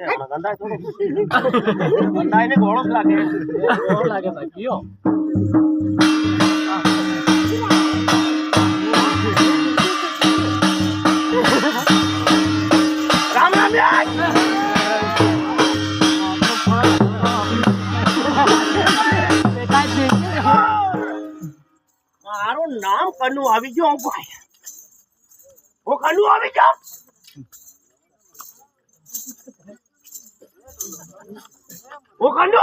કે ગંદા થોડો ગંદા એને ગોળો લાગે ભાઈ કયો રામ રામ યાર મારું નામ કનુ આવી ગયો ભાઈ હું કનુ આવી ગયો હું કનુ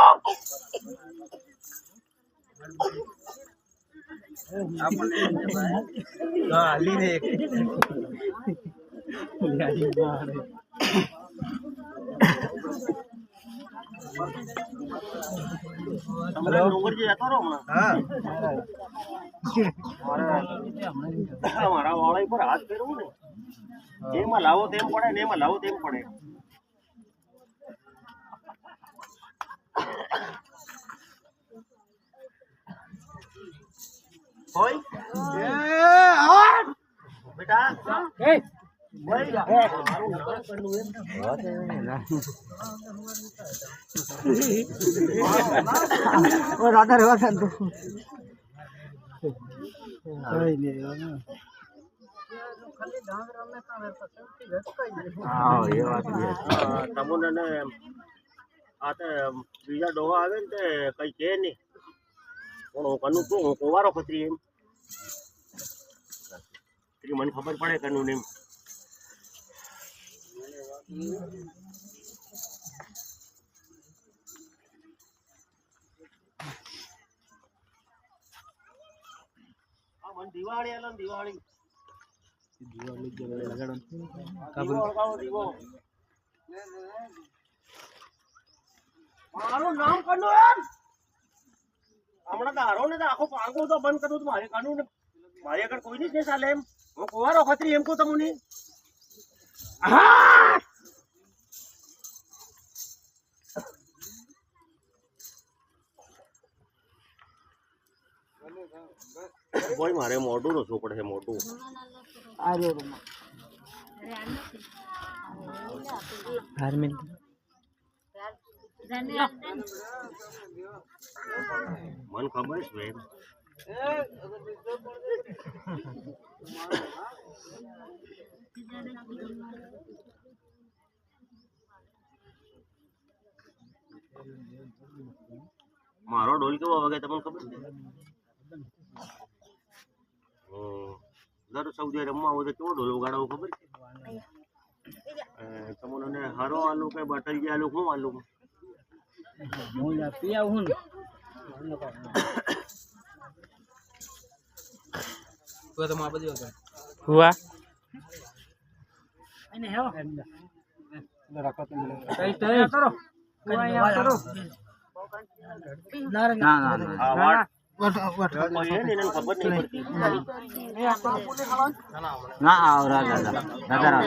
લીને મારા વાળા પર હાથ ફેરવું ને એમાં લાવો તેમ પડે ને એમાં લાવો તેમ પડે બેટા તમને આ તો બીજા ડોહા આવે ને તે કઈ કે નહી પણ હું કનું છું હું કોવારો ખતરી એમ મને ખબર પડે કનું ને દિવાળી આલો દિવાળી મારું નામ કનું એમ હમણાં તારો ને આખો પાંગો તો બંધ કરું મારે કનું ને મારી આગળ કોઈ નહીં ચાલે એમ હું કોવારો ખતરી એમ કહું તમને ભાઈ મારે મોટું નો શું પડે મોટું મને ખબર છે મારો ડોલ કેવો વાગે તમને ખબર છે દર સૌદી રમવા હોય તો કેવો ઢોલ વગાડવો ખબર છે તમને હારો આલુ કે બટરજી આલુ શું આલુ હું પી આવું ને તો તમે આ બધી વગાડ હુઆ એને હેવો રાખો તમે કઈ કરો હુઆ કરો ના આ વાટ ના આવરા દાદા